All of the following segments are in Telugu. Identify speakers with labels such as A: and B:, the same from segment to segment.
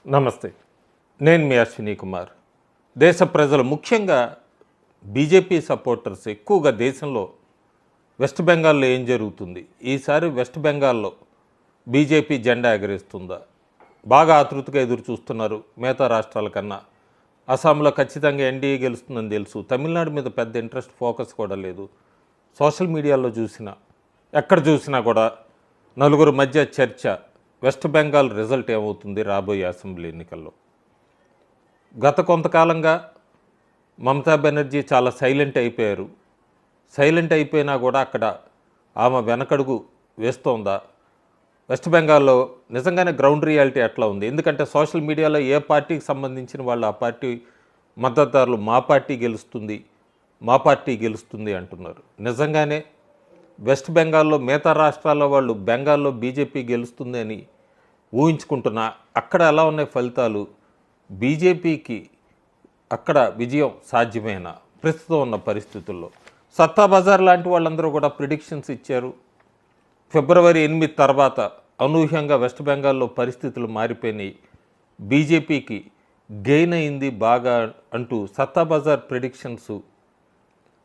A: నమస్తే. నేను మీ అశ్విని కుమార్. దేశ ప్రజలు ముఖ్యంగా బీజేపీ సపోర్టర్స్ ఎక్కువగా దేశంలో వెస్ట్ బెంగాల్లో ఏం జరుగుతుంది, ఈసారి వెస్ట్ బెంగాల్లో బీజేపీ జెండా ఎగరేస్తుందా, బాగా ఆతృతగా ఎదురు చూస్తున్నారు. మిగతా రాష్ట్రాల కన్నా అస్సాంలో ఖచ్చితంగా ఎన్డీఏ గెలుస్తుందని తెలుసు. తమిళనాడు మీద పెద్ద ఇంట్రెస్ట్ ఫోకస్ కూడా లేదు. సోషల్ మీడియాలో చూసినా ఎక్కడ చూసినా కూడా నలుగురు మధ్య చర్చ, వెస్ట్ బెంగాల్ రిజల్ట్ ఏమవుతుంది రాబోయే అసెంబ్లీ ఎన్నికల్లో. గత కొంతకాలంగా మమతా బెనర్జీ చాలా సైలెంట్ అయిపోయారు. సైలెంట్ అయిపోయినా కూడా అక్కడ ఆమె వెనకడుగు వేస్తోందా? వెస్ట్ బెంగాల్లో నిజంగానే గ్రౌండ్ రియాలిటీ ఎట్లా ఉంది? ఎందుకంటే సోషల్ మీడియాలో ఏ పార్టీకి సంబంధించిన వాళ్ళు ఆ పార్టీ మద్దతుదారులు మా పార్టీ గెలుస్తుంది, మా పార్టీ గెలుస్తుంది అంటున్నారు. నిజంగానే వెస్ట్ బెంగాల్లో మిగతా రాష్ట్రాల వాళ్ళు బెంగాల్లో బీజేపీ గెలుస్తుంది అని ఊహించుకుంటున్నా. అక్కడ ఎలా ఉన్నాయి ఫలితాలు? బీజేపీకి అక్కడ విజయం సాధ్యమేనా ప్రస్తుతం ఉన్న పరిస్థితుల్లో? సత్తా బజార్ లాంటి వాళ్ళందరూ కూడా ప్రిడిక్షన్స్ ఇచ్చారు. ఫిబ్రవరి 8 తర్వాత అనూహ్యంగా వెస్ట్ బెంగాల్లో పరిస్థితులు మారిపోయినాయి, బీజేపీకి గెయిన్ అయింది బాగా అంటూ సత్తా బజార్ ప్రిడిక్షన్స్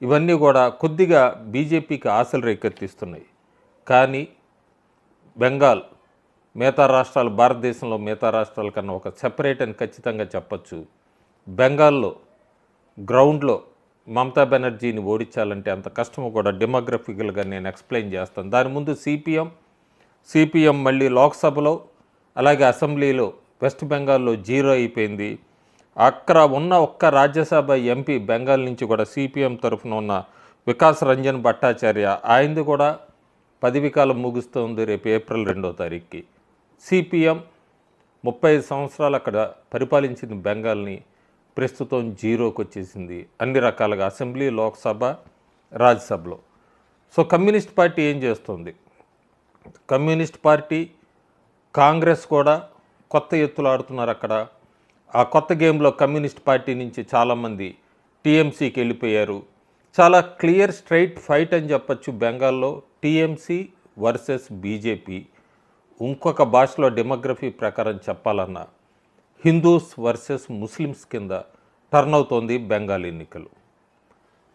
A: ఇవన్నీ కూడా కొద్దిగా బీజేపీకి ఆశలు రేకెత్తిస్తున్నాయి. కానీ బెంగాల్ మిగతా రాష్ట్రాలు, భారతదేశంలో మిగతా రాష్ట్రాల కన్నా ఒక సెపరేట్ అని ఖచ్చితంగా చెప్పచ్చు. బెంగాల్లో గ్రౌండ్లో మమతా బెనర్జీని ఓడించాలంటే అంత కష్టమో కూడా డెమోగ్రఫికల్గా నేను ఎక్స్ప్లెయిన్ చేస్తాను. దాని ముందు సిపిఎం మళ్ళీ లోక్సభలో అలాగే అసెంబ్లీలో వెస్ట్ బెంగాల్లో జీరో అయిపోయింది. అక్కడ ఉన్న ఒక్క రాజ్యసభ ఎంపీ బెంగాల్ నుంచి కూడా సిపిఎం తరఫున ఉన్న వికాస్ రంజన్ భట్టాచార్య, ఆయనది కూడా పదవీ కాలం ముగుస్తుంది రేపు ఏప్రిల్ 2వ తారీఖుకి. సిపిఎం 35 సంవత్సరాలు అక్కడ పరిపాలించిన బెంగాల్ని ప్రస్తుతం జీరోకి వచ్చేసింది అన్ని రకాలుగా, అసెంబ్లీ, లోక్సభ, రాజ్యసభలో. సో కమ్యూనిస్ట్ పార్టీ ఏం చేస్తుంది? కమ్యూనిస్ట్ పార్టీ, కాంగ్రెస్ కూడా కొత్త ఎత్తులు ఆడుతున్నారు అక్కడ. ఆ కొత్త గేమ్లో కమ్యూనిస్ట్ పార్టీ నుంచి చాలామంది టీఎంసీకి వెళ్ళిపోయారు. చాలా క్లియర్ స్ట్రైట్ ఫైట్ అని చెప్పచ్చు బెంగాల్లో, టీఎంసీ వర్సెస్ బీజేపీ. ఇంకొక భాషలో డెమోగ్రఫీ ప్రకారం చెప్పాలన్నా హిందూస్ వర్సెస్ ముస్లిమ్స్ కింద టర్న్ అవుతోంది బెంగాల్ ఎన్నికలు.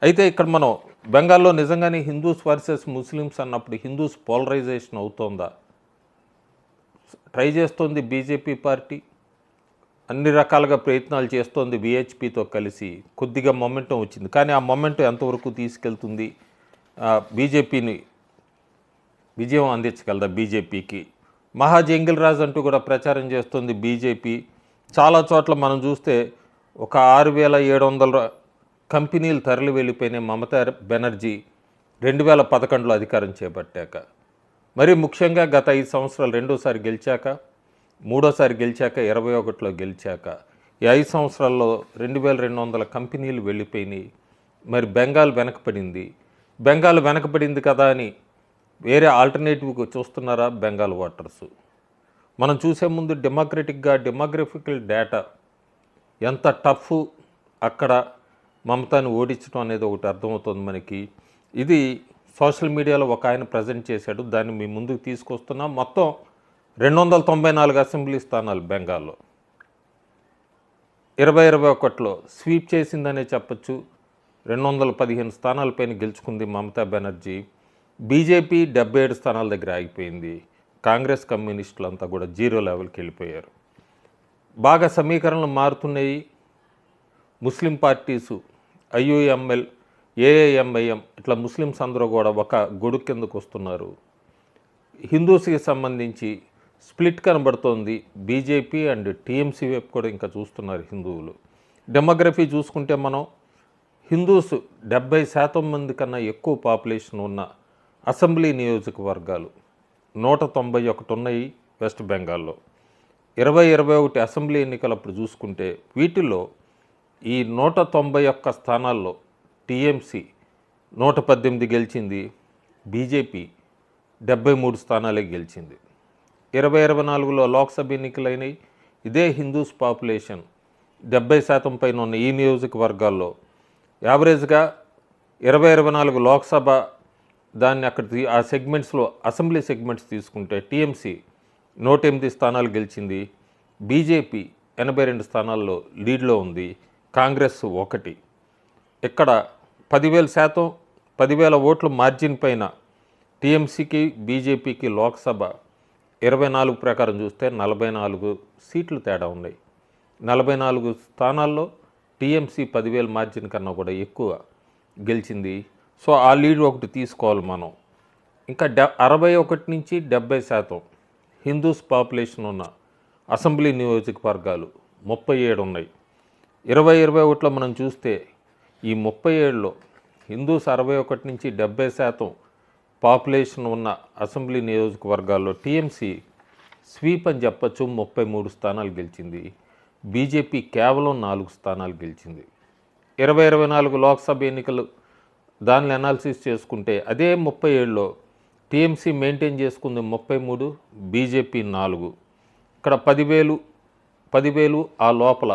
A: అయితే ఇక్కడ మనం బెంగాల్లో నిజంగానే హిందూస్ వర్సెస్ ముస్లిమ్స్ అన్నప్పుడు హిందూస్ పోలరైజేషన్ అవుతోందా? ట్రై చేస్తోంది బీజేపీ పార్టీ, అన్ని రకాలుగా ప్రయత్నాలు చేస్తోంది విహెచ్పితో కలిసి. కొద్దిగా మొమెంటం వచ్చింది, కానీ ఆ మొమెంటం ఎంతవరకు తీసుకెళ్తుంది? బీజేపీని విజయం అందించగలదా బీజేపీకి? మహాజంగిల్ రాజ్ అంటూ కూడా ప్రచారం చేస్తుంది బీజేపీ. చాలా చోట్ల మనం చూస్తే ఒక 6700 కంపెనీలు తరలి వెళ్ళిపోయినాయి మమతా బెనర్జీ 2011లో అధికారం చేపట్టాక. మరీ ముఖ్యంగా గత 5 సంవత్సరాలు, రెండోసారి గెలిచాక, మూడోసారి గెలిచాక, 21లో గెలిచాక, ఈ 5 సంవత్సరాల్లో 2200 కంపెనీలు వెళ్ళిపోయినాయి. మరి బెంగాల్ వెనకపడింది. బెంగాల్ వెనకపడింది కదా అని వేరే ఆల్టర్నేటివ్గా చూస్తున్నారా బెంగాల్ ఓటర్సు? మనం చూసే ముందు డెమోగ్రఫికల్ డేటా ఎంత టఫ్ అక్కడ మమతాని ఓడించడం అనేది ఒకటి అర్థమవుతుంది మనకి. ఇది సోషల్ మీడియాలో ఒక ఆయన ప్రజెంట్ చేశాడు, దాన్ని మీ ముందుకు తీసుకొస్తున్నాం. మొత్తం 294 అసెంబ్లీ స్థానాలు బెంగాల్లో 2021లో స్వీప్ చేసిందనే చెప్పచ్చు. 215 స్థానాలపైన గెలుచుకుంది మమతా బెనర్జీ. బీజేపీ 77 స్థానాల దగ్గర ఆగిపోయింది. కాంగ్రెస్, కమ్యూనిస్టులు అంతా కూడా జీరో లెవెల్కి వెళ్ళిపోయారు. బాగా సమీకరణలు మారుతున్నాయి. ముస్లిం పార్టీసు ఐయుఎంఎల్, ఏఐఎంఐఎం ఇట్లా ముస్లిమ్స్ అందరూ కూడా ఒక గొడుగు కిందకు వస్తున్నారు. హిందూస్కి సంబంధించి స్ప్లిట్ కనబడుతోంది. బీజేపీ అండ్ టీఎంసీ వైపు కూడా ఇంకా చూస్తున్నారు హిందువులు. డెమోగ్రఫీ చూసుకుంటే మనం హిందూస్ 70% మంది కన్నా ఎక్కువ పాపులేషన్ ఉన్న అసెంబ్లీ నియోజకవర్గాలు 191 ఉన్నాయి వెస్ట్ బెంగాల్లో. 2021 అసెంబ్లీ ఎన్నికలప్పుడు చూసుకుంటే వీటిల్లో ఈ 191 స్థానాల్లో టీఎంసీ 118 గెలిచింది, బీజేపీ 73 స్థానాలే గెలిచింది. 2024లో లోక్సభ ఎన్నికలైనవి. ఇదే హిందూస్ పాపులేషన్ 70% పైన ఉన్న ఈ నియోజకవర్గాల్లో యావరేజ్గా 2024 లోక్సభ దాన్ని అక్కడ ఆ సెగ్మెంట్స్లో అసెంబ్లీ సెగ్మెంట్స్ తీసుకుంటే టీఎంసీ 108 స్థానాలు గెలిచింది, బీజేపీ 82 స్థానాల్లో లీడ్లో ఉంది, కాంగ్రెస్ 1. ఇక్కడ 10,000 ఓట్ల మార్జిన్ పైన టీఎంసీకి బీజేపీకి లోక్సభ 24 ప్రకారం చూస్తే 44 సీట్లు తేడా ఉన్నాయి. 44 స్థానాల్లో టీఎంసీ 10,000 మార్జిన్ కన్నా కూడా ఎక్కువ గెలిచింది. సో ఆ లీడ్ ఒకటి తీసుకోవాలి మనం. ఇంకా 61 నుంచి 70% హిందూస్ పాపులేషన్ ఉన్న అసెంబ్లీ నియోజకవర్గాలు 37 ఉన్నాయి. 2021లో మనం చూస్తే ఈ 37లో హిందూస్ 61 నుంచి 70% పాపులేషన్ ఉన్న అసెంబ్లీ నియోజకవర్గాల్లో టీఎంసీ స్వీప్ అని చెప్పచ్చు, 33 స్థానాలు గెలిచింది. బీజేపీ కేవలం 4 స్థానాలు గెలిచింది. 2024 లోక్సభ ఎన్నికలు దాన్ని అనాలిసిస్ చేసుకుంటే అదే 37లో టీఎంసీ మెయింటైన్ చేసుకుంది 33, బీజేపీ 4. ఇక్కడ 10,000 ఆ లోపల,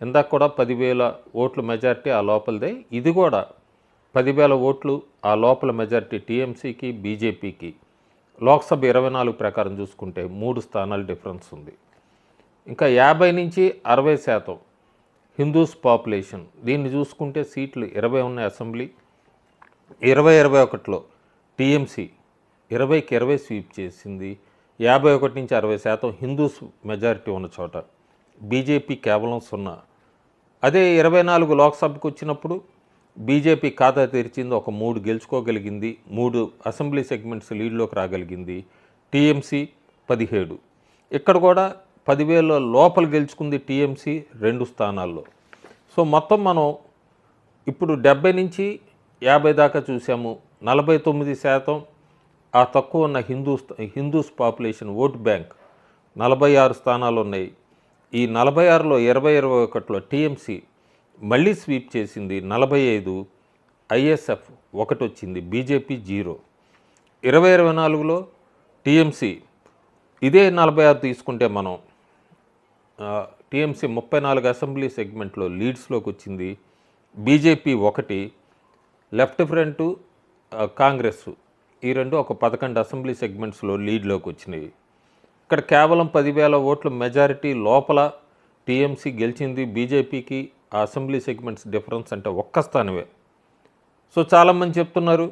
A: ఇందాక కూడా 10,000 ఓట్ల మెజారిటీ ఆ లోపలదే, ఇది కూడా 10,000 ఓట్లు ఆ లోపల మెజారిటీ టీఎంసీకి బీజేపీకి. లోక్సభ 24 ప్రకారం చూసుకుంటే 3 స్థానాల డిఫరెన్స్ ఉంది. ఇంకా 50 నుంచి 60% హిందూస్ పాపులేషన్, దీన్ని చూసుకుంటే సీట్లు 20 ఉన్నాయి అసెంబ్లీ. 2021లో టీఎంసీ 20కి 20 స్వీప్ చేసింది. 51 నుంచి 60% హిందూస్ మెజారిటీ ఉన్న చోట బీజేపీ కేవలం 0. అదే 24 లోక్సభకు వచ్చినప్పుడు బీజేపీ ఖాతా తెరిచింది, ఒక 3 గెలుచుకోగలిగింది, 3 అసెంబ్లీ సెగ్మెంట్స్ లీడ్లోకి రాగలిగింది. టీఎంసీ 17. ఇక్కడ కూడా 10,000 లోపల గెలుచుకుంది టీఎంసీ 2 స్థానాల్లో. సో మొత్తం మనం ఇప్పుడు 70 నుంచి 50 దాకా చూసాము. 49% ఆ తక్కువ ఉన్న హిందూస్ పాపులేషన్ ఓట్ బ్యాంక్ 46 స్థానాలు ఉన్నాయి. ఈ 46లో 2021లో టీఎంసీ మళ్ళీ స్వీప్ చేసింది 45, ఐఎస్ఎఫ్ 1 వచ్చింది, బీజేపీ 0. 2024లో టీఎంసీ ఇదే 46 తీసుకుంటే మనం టీఎంసీ 34 అసెంబ్లీ సెగ్మెంట్లో లీడ్స్లోకి వచ్చింది, బీజేపీ 1, లెఫ్ట్ ఫ్రంట్ కాంగ్రెస్ ఈ రెండు ఒక 11 అసెంబ్లీ సెగ్మెంట్స్లో లీడ్లోకి వచ్చినాయి. ఇక్కడ కేవలం 10,000 ఓట్ల మెజారిటీ లోపల టీఎంసీ గెలిచింది. బీజేపీకి ఆ అసెంబ్లీ సెగ్మెంట్స్ డిఫరెన్స్ అంటే 1 స్థానమే. సో చాలామంది చెప్తున్నారు,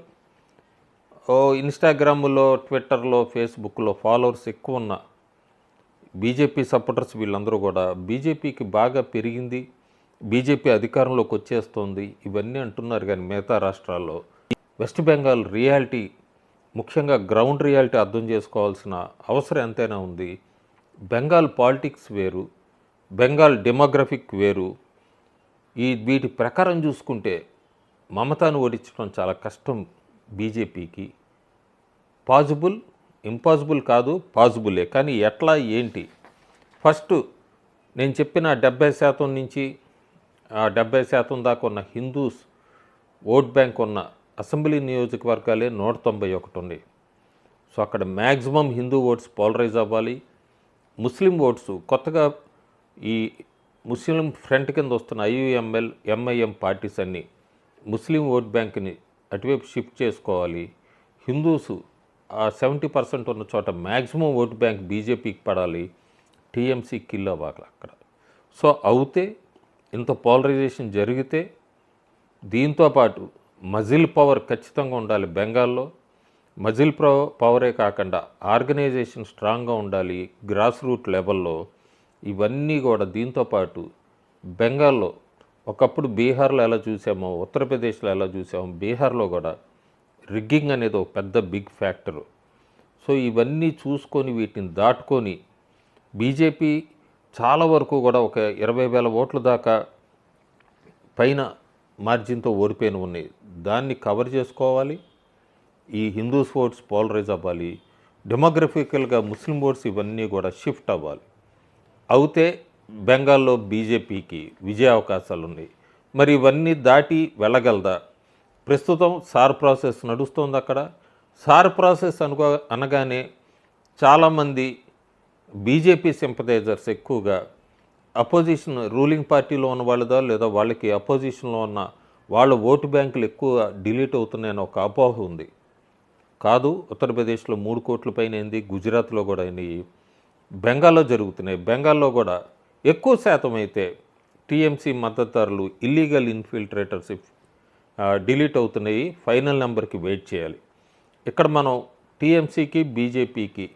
A: ఇన్స్టాగ్రామ్లో, ట్విట్టర్లో, ఫేస్బుక్లో ఫాలోవర్స్ ఎక్కువ ఉన్న బీజేపీ సపోర్టర్స్ వీళ్ళందరూ కూడా బీజేపీకి బాగా పెరిగింది, బీజేపీ అధికారంలోకి వచ్చేస్తోంది ఇవన్నీ అంటున్నారు. కానీ మిగతా రాష్ట్రాల్లో వెస్ట్ బెంగాల్ రియాలిటీ, ముఖ్యంగా గ్రౌండ్ రియాలిటీ అర్థం చేసుకోవాల్సిన అవసరం ఎంతైనా ఉంది. బెంగాల్ పాలిటిక్స్ వేరు, బెంగాల్ డెమోగ్రఫిక్ వేరు. వీటి ప్రకారం చూసుకుంటే మమతాను ఓడించడం చాలా కష్టం బీజేపీకి. పాజిబుల్, ఇంపాసిబుల్ కాదు, పాజిబులే. కానీ ఎట్లా ఏంటి? ఫస్ట్ నేను చెప్పిన 70% నుంచి 70% దాకా ఉన్న హిందూస్ ఓట్ బ్యాంక్ ఉన్న అసెంబ్లీ నియోజకవర్గాలే 191 ఉన్నాయి. సో అక్కడ మ్యాక్సిమం హిందూ ఓట్స్ పోలరైజ్ అవ్వాలి. ముస్లిం ఓట్స్ కొత్తగా ఈ ముస్లిం ఫ్రంట్ కింద వస్తున్న ఐయుఎంఎల్, ఎంఐఎం పార్టీస్ అన్నీ ముస్లిం ఓట్ బ్యాంక్ని అటువైపు షిఫ్ట్ చేసుకోవాలి. హిందూస్ ఆ 70% ఉన్న చోట మ్యాక్సిమం ఓట్ బ్యాంక్ బీజేపీకి పడాలి, టీఎంసీ కిల్ అవ్వాలి అక్కడ. సో అవుతే ఇంత పోలరైజేషన్ జరిగితే దీంతోపాటు మజిల్ పవర్ ఖచ్చితంగా ఉండాలి బెంగాల్లో. మజిల్ పవరే కాకుండా ఆర్గనైజేషన్ స్ట్రాంగ్గా ఉండాలి గ్రాస్ రూట్ లెవెల్లో. ఇవన్నీ కూడా దీంతోపాటు బెంగాల్లో ఒకప్పుడు బీహార్లో ఎలా చూసామో, ఉత్తరప్రదేశ్లో ఎలా చూసామో, బీహార్లో కూడా రిగ్గింగ్ అనేది ఒక పెద్ద బిగ్ ఫ్యాక్టరు. సో ఇవన్నీ చూసుకొని వీటిని దాటుకొని బీజేపీ చాలా వరకు కూడా ఒక 20,000 ఓట్ల దాకా పైన మార్జిన్తో ఓడిపోయిన ఉన్నాయి. దాన్ని కవర్ చేసుకోవాలి. ఈ హిందూస్ ఓట్స్ పోలరైజ్ అవ్వాలి, డెమోగ్రఫికల్గా ముస్లిం ఓట్స్ ఇవన్నీ కూడా షిఫ్ట్ అవ్వాలి. అవుతే బెంగాల్లో బీజేపీకి విజయ అవకాశాలు ఉన్నాయి. మరి ఇవన్నీ దాటి వెళ్ళగలదా? ప్రస్తుతం సార్ ప్రాసెస్ నడుస్తుంది అక్కడ. సార్ ప్రాసెస్ అనగానే చాలామంది బీజేపీ సింపథైజర్స్ ఎక్కువగా అపోజిషన్ రూలింగ్ పార్టీలో ఉన్న వాళ్ళదా, లేదా వాళ్ళకి అపోజిషన్లో ఉన్న వాళ్ళ ఓటు బ్యాంకులు ఎక్కువ డిలీట్ అవుతున్నాయని ఒక అపోహ ఉంది. కాదు, ఉత్తరప్రదేశ్లో 3 కోట్ల పైన అయింది, గుజరాత్లో కూడా అయినాయి. బెంగాల్లో జరుగుతున్నాయి. బెంగాల్లో కూడా ఎక్కువ శాతం అయితే టీఎంసీ మద్దతుదారులు ఇల్లీగల్ ఇన్ఫిల్ట్రేటర్స్ డిలీట్ అవుతున్నాయి. ఫైనల్ నెంబర్కి వెయిట్ చేయాలి. ఇక్కడ మనం టీఎంసీకి బీజేపీకి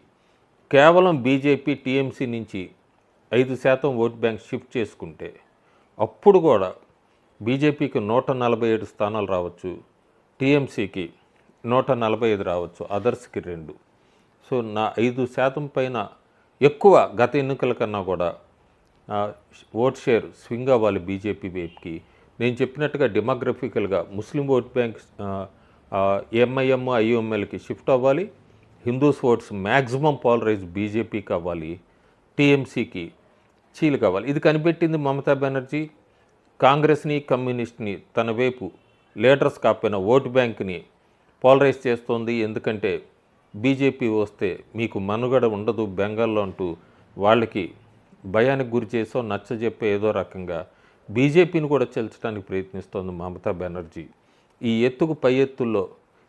A: కేవలం బీజేపీ టీఎంసీ నుంచి 5% ఓట్ బ్యాంక్ షిఫ్ట్ చేసుకుంటే అప్పుడు కూడా బీజేపీకి 147 స్థానాలు రావచ్చు, టీఎంసీకి 145 రావచ్చు, అదర్స్కి 2. సో నా 5% పైన ఎక్కువ గత ఎన్నికల కన్నా కూడా ఓట్ షేర్ స్వింగ్ అవ్వాలి బీజేపీ వైపుకి. నేను చెప్పినట్టుగా డెమోగ్రఫికల్గా ముస్లిం ఓట్ బ్యాంక్ ఎంఐఎం ఐఎంఎల్కి షిఫ్ట్ అవ్వాలి. హిందూస్ ఓట్స్ మ్యాక్సిమం పాలరైజ్ బీజేపీకి అవ్వాలి, టీఎంసీకి చీలు కావాలి. ఇది కనిపెట్టింది మమతా బెనర్జీ. కాంగ్రెస్ని కమ్యూనిస్ట్ని తన వైపు లీడర్స్ కాకపోయినా ఓటు బ్యాంక్ని పాలరైజ్ చేస్తోంది. ఎందుకంటే బీజేపీ వస్తే మీకు మనుగడ ఉండదు బెంగాల్లో అంటూ వాళ్ళకి భయానికి గురి చేసో నచ్చజెప్పే ఏదో రకంగా బీజేపీని కూడా చెల్చడానికి ప్రయత్నిస్తోంది మమతా బెనర్జీ. ఈ ఎత్తుకు పై ఎత్తుల్లో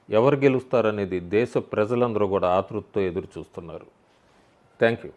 A: ఎవరు గెలుస్తారనేది దేశ ప్రజలందరూ కూడా ఆతృతతో ఎదురు చూస్తున్నారు. Thank you.